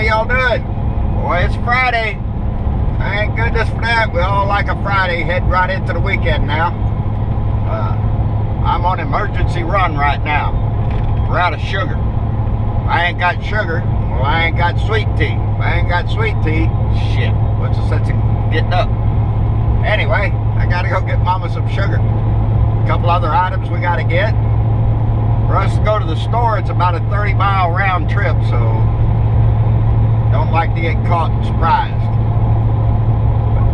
y'all doing? Boy, it's Friday. Thank goodness for that. We all like a Friday. Head right into the weekend now. I'm on emergency run right now. We're out of sugar. If I ain't got sugar, well, I ain't got sweet tea. If I ain't got sweet tea, shit. What's the sense of getting up? Anyway, I gotta go get Mama some sugar. A couple other items we gotta get. For us to go to the store, it's about a 30-mile round trip, so don't like to get caught and surprised.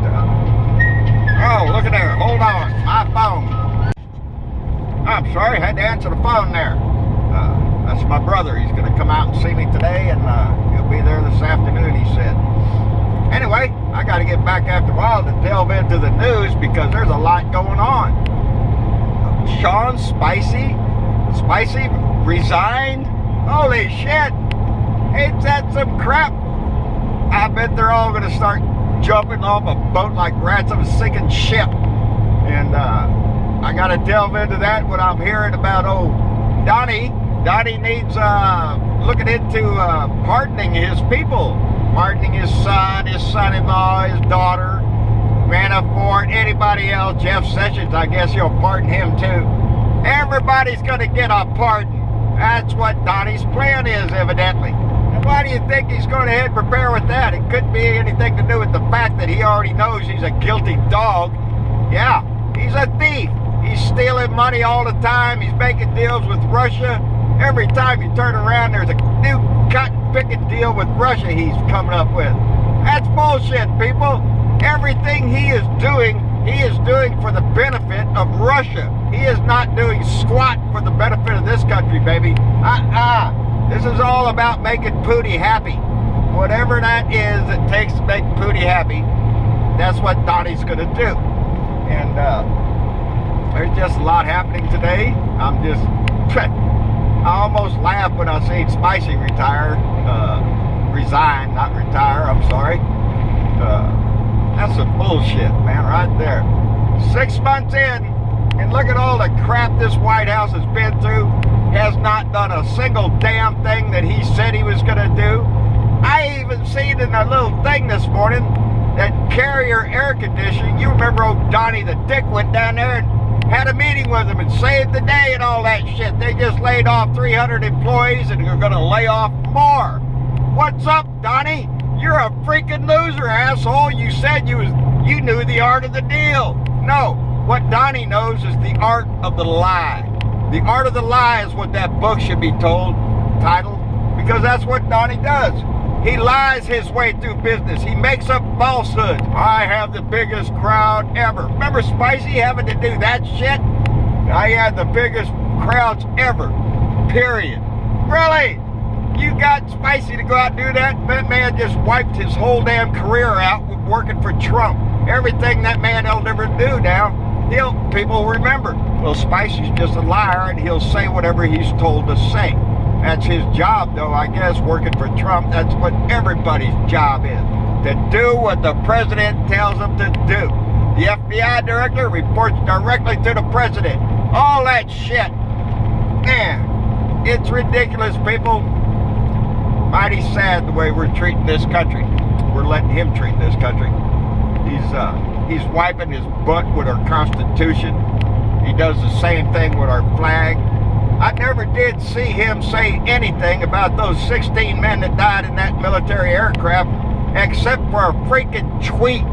But, oh, look at there. Hold on. My phone. I'm sorry, had to answer the phone there. That's my brother. He's going to come out and see me today, and he'll be there this afternoon, he said. Anyway, I got to get back after a while to delve into the news because there's a lot going on. Sean Spicey resigned? Holy shit! Ain't that some crap? I bet they're all going to start jumping off a boat like rats of a sinking ship. And I got to delve into that when I'm hearing about old Donnie. Donnie needs looking into pardoning his people. Pardoning his son, his son-in-law, his daughter, Manafort, anybody else. Jeff Sessions, I guess he'll pardon him too. Everybody's going to get a pardon. That's what Donnie's plan is, evidently. And why do you think he's going ahead and prepare with that? It couldn't be anything to do with the fact that he already knows he's a guilty dog. Yeah, he's a thief. He's stealing money all the time. He's making deals with Russia. Every time you turn around, there's a new cotton-picking deal with Russia he's coming up with. That's bullshit, people. Everything he is doing for the benefit of Russia. He is not doing squat for the benefit of this country, baby. This is all about making Putin happy. Whatever that is it takes to make Putin happy, that's what Donnie's going to do. And there's just a lot happening today. I almost laughed when I seen Spicey resign, not retire, I'm sorry. That's some bullshit, man, right there. 6 months in, and look at all the crap this White House has been through. Has not done a single damn thing that he said he was going to do. I even seen in a little thing this morning that Carrier Air Conditioning, you remember old Donnie the Dick went down there and had a meeting with him and saved the day and all that shit. They just laid off 300 employees and they're going to lay off more. What's up, Donnie? You're a freaking loser, asshole. You said you knew the art of the deal. No, what Donnie knows is the art of the lie. The art of the lie is what that book should be titled, because that's what Donnie does. He lies his way through business. He makes up falsehoods. I have the biggest crowd ever. Remember Spicey having to do that shit? I had the biggest crowds ever. Period. Really? You got Spicey to go out and do that? That man just wiped his whole damn career out with working for Trump. Everything that man will never do now, people remember. Well, Spicey's just a liar, and he'll say whatever he's told to say. That's his job, though, I guess, working for Trump. That's what everybody's job is, to do what the president tells them to do. The FBI director reports directly to the president. All that shit. Man, it's ridiculous, people. Mighty sad the way we're treating this country. We're letting him treat this country. He's wiping his butt with our Constitution. He does the same thing with our flag. I never did see him say anything about those 16 men that died in that military aircraft, except for a freaking tweet.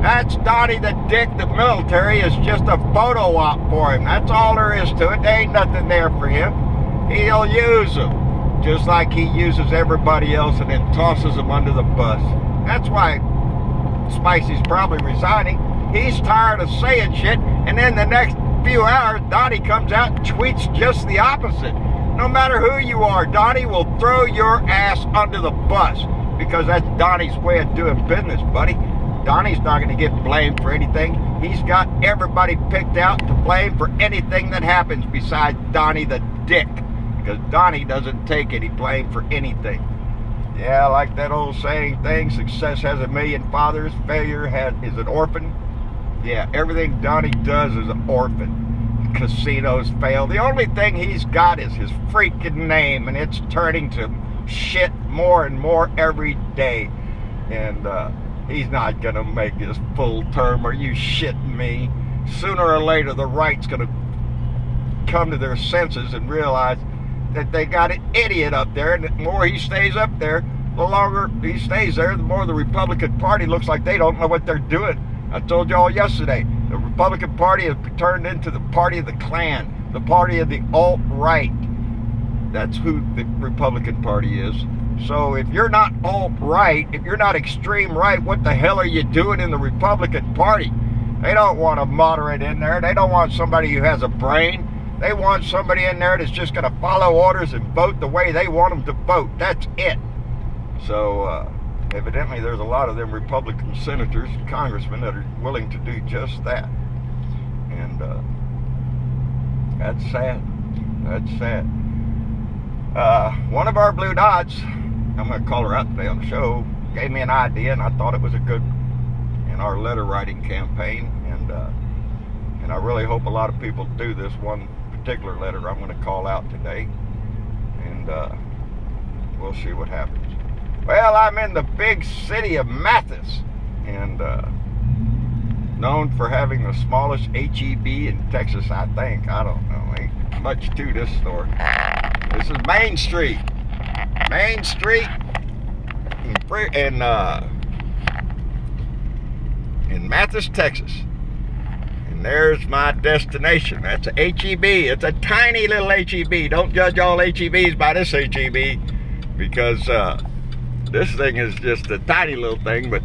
That's Donnie the Dick. The military is just a photo op for him. That's all there is to it. There ain't nothing there for him. He'll use them, just like he uses everybody else and then tosses them under the bus. That's why Spicey's probably resigning. He's tired of saying shit, and then the next few hours, Donnie comes out and tweets just the opposite. No matter who you are, Donnie will throw your ass under the bus, because that's Donnie's way of doing business, buddy. Donnie's not going to get blamed for anything. He's got everybody picked out to blame for anything that happens besides Donnie the Dick, because Donnie doesn't take any blame for anything. Yeah, like that old saying thing, success has a million fathers, failure is an orphan. Yeah, everything Donnie does is an orphan. Casinos fail. The only thing he's got is his freaking name, and it's turning to shit more and more every day. And he's not going to make his full term. Are you shitting me? Sooner or later, the right's going to come to their senses and realize that they got an idiot up there. And the more he stays up there, the longer he stays there, the more the Republican Party looks like they don't know what they're doing. I told y'all yesterday, the Republican Party has turned into the party of the Klan, the party of the alt-right. That's who the Republican Party is. So if you're not alt-right, if you're not extreme right, what the hell are you doing in the Republican Party? They don't want a moderate in there. They don't want somebody who has a brain. They want somebody in there that's just going to follow orders and vote the way they want them to vote. That's it. So evidently there's a lot of them Republican senators and congressmen that are willing to do just that. And that's sad. That's sad. One of our blue dots, I'm going to call her out today on the show, gave me an idea, and I thought it was a good in our letter writing campaign. And I really hope a lot of people do this one particular letter I'm going to call out today. And we'll see what happens. Well, I'm in the big city of Mathis, and known for having the smallest HEB in Texas, I think. I don't know. Ain't much to this store. This is Main Street. Main Street in Mathis, Texas. And there's my destination. That's a HEB. It's a tiny little HEB. Don't judge all HEBs by this HEB, because this thing is just a tiny little thing, but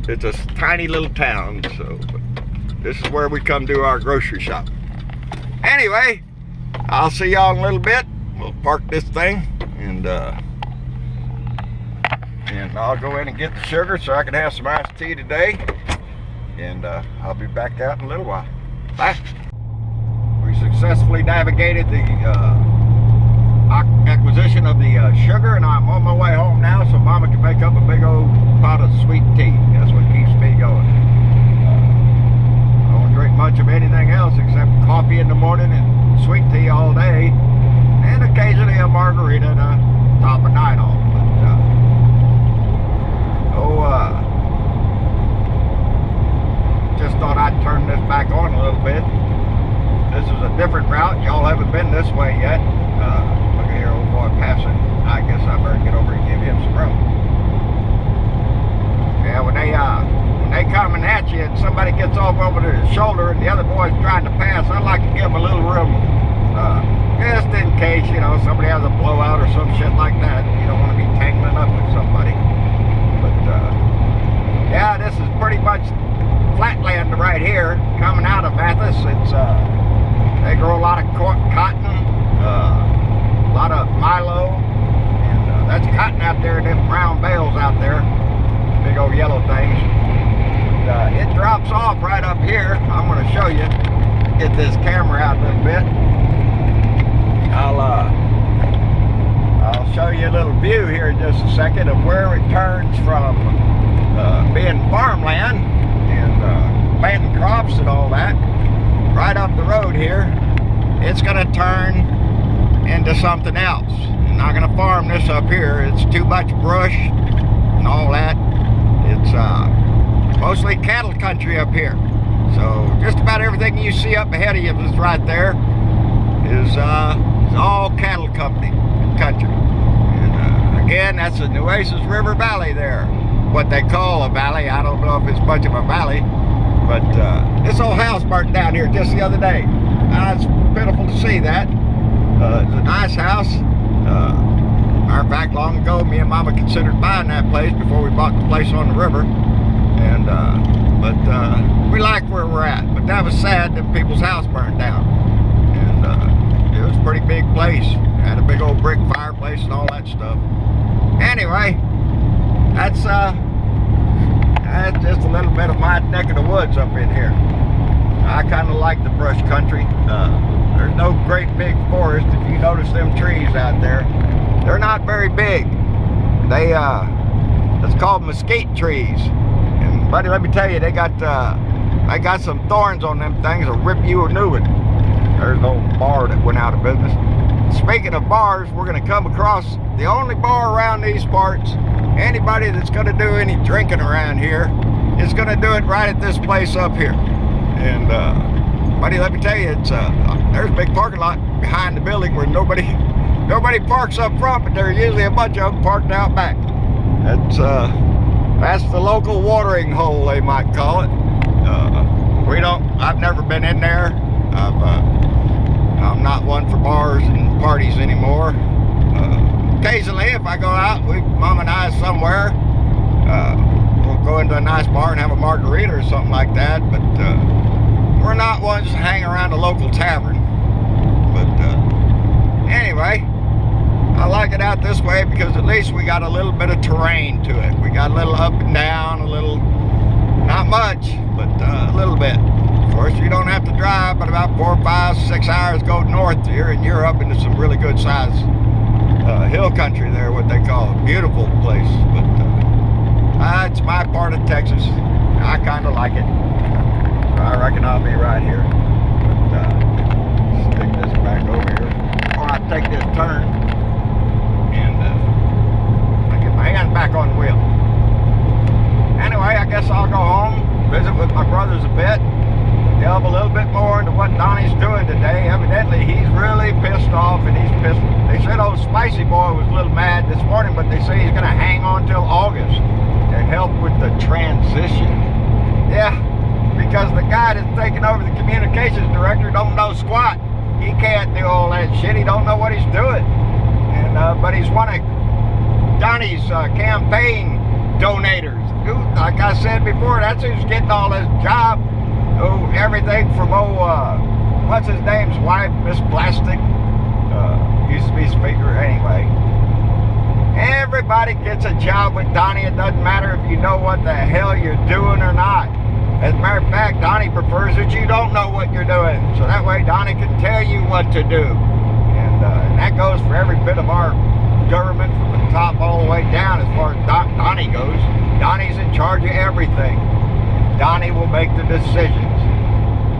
it's a tiny little town. So this is where we come do our grocery shop. Anyway, I'll see y'all in a little bit. We'll park this thing, and I'll go in and get the sugar so I can have some iced tea today. And I'll be back out in a little while. Bye. We successfully navigated the acquisition of the sugar, and I'm on my way home now so Mama can make up a big old pot of sweet tea. That's what keeps me going. I don't drink much of anything else except coffee in the morning and sweet tea all day, and occasionally a margarita to top a night off. But, just thought I'd turn this back on a little bit. This is a different route. Y'all haven't been this way yet. Look at here, old boy passing. I guess I better get over and give him some room. Yeah, when they coming at you and somebody gets off over their shoulder and the other boy's trying to pass, I like to give them a little room, just in case, you know, somebody has a blowout or some shit like that. You don't want to be tangling up with somebody. But yeah, this is pretty much flatland right here, coming out of Mathis. It's they grow a lot of cotton, a lot of milo, and that's cotton out there in them brown bales out there, big old yellow things. And, it drops off right up here. I'm going to show you. Get this camera out a little bit. I'll show you a little view here in just a second of where it turns from being farmland and planting crops and all that. Right up the road here, it's going to turn into something else. I'm not going to farm this up here. It's too much brush and all that. It's mostly cattle country up here. So just about everything you see up ahead of you is right there is all cattle country. And again, that's the Nueces River Valley there. What they call a valley. I don't know if it's much of a valley, but this old house burnt down here just the other day. It's pitiful to see that. It's a nice house. Matter of fact, long ago, me and Mama considered buying that place before we bought the place on the river. And but we like where we're at. But that was sad that people's house burned down. And it was a pretty big place. It had a big old brick fireplace and all that stuff. Anyway, that's just a little bit of my neck of the woods up in here. I kind of like the brush country. There's no great big forest. If you notice them trees out there, they're not very big. It's called mesquite trees. And buddy, let me tell you, they got some thorns on them things that'll rip you a new one. There's an old bar that went out of business. speaking of bars, we're going to come across the only bar around these parts. Anybody that's going to do any drinking around here is going to do it right at this place up here. And buddy, let me tell you, it's there's a big parking lot behind the building where nobody parks up front, but there's usually a bunch of them parked out back. That's the local watering hole, they might call it. I've never been in there. I'm not one for bars and parties anymore. Occasionally, if I go out, Mom and I somewhere, we'll go into a nice bar and have a margarita or something like that, but we're not ones to hang around a local tavern. But anyway, I like it out this way because at least we got a little bit of terrain to it. We got a little up and down, a little, not much, but a little bit. Of course, you don't have to drive but about 4, 5, 6 hours go north here, and you're up into some really good size hill country there, what they call a beautiful place. But it's my part of Texas. I kind of like it. I reckon I'll be right here. But, stick this back over here before I take this turn, and I get my hand back on the wheel. Anyway, I guess I'll go home, visit with my brothers a bit, delve a little bit more into what Donnie's doing today. Evidently, he's really pissed off, and he's pissed. They said old Spicey boy was a little mad this morning, but they say he's going to hang on till August to help with the transition. Yeah, because the guy that's taking over the communications director don't know squat. He can't do all that shit. He don't know what he's doing. And but he's one of Donnie's campaign donators. Who, like I said before, that's who's getting all his job. Oh, everything from what's his name's wife, Miss Plastic, used to be speaker anyway. Everybody gets a job with Donnie. It doesn't matter if you know what the hell you're doing or not. As a matter of fact, Donnie prefers that you don't know what you're doing, so that way Donnie can tell you what to do. And that goes for every bit of our government from the top all the way down as far as Donnie goes. Donnie's in charge of everything. Donnie will make the decisions.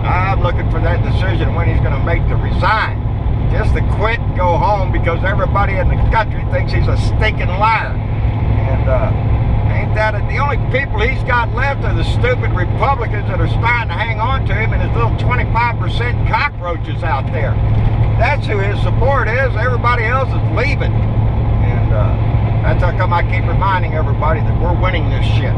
I'm looking for that decision when he's going to make to resign. Just to quit and go home because everybody in the country thinks he's a stinking liar. And ain't that it? The only people he's got left are the stupid Republicans that are starting to hang on to him and his little 25% cockroaches out there. That's who his support is. Everybody else is leaving. And that's how come I keep reminding everybody that we're winning this shit.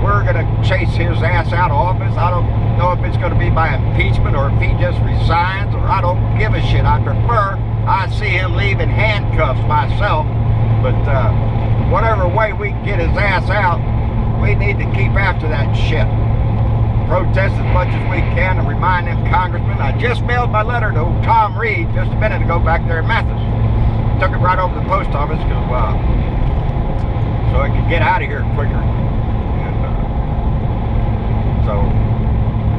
We're going to chase his ass out of office. I don't know if it's going to be by impeachment or if he just resigns, or I don't give a shit. I prefer I see him leave in handcuffs myself. But whatever way we can get his ass out, we need to keep after that shit. Protest as much as we can and remind them congressmen. I just mailed my letter to Tom Reed just a minute ago back there in Memphis. Took it right over to the post office so I could get out of here quicker. So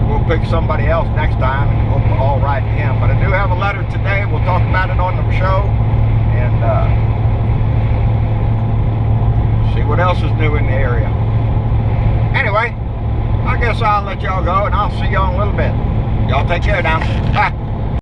we'll pick somebody else next time and we'll all write to him. But I do have a letter today. We'll talk about it on the show and see what else is new in the area. Anyway, I guess I'll let y'all go and I'll see y'all in a little bit. Y'all take care now. Bye.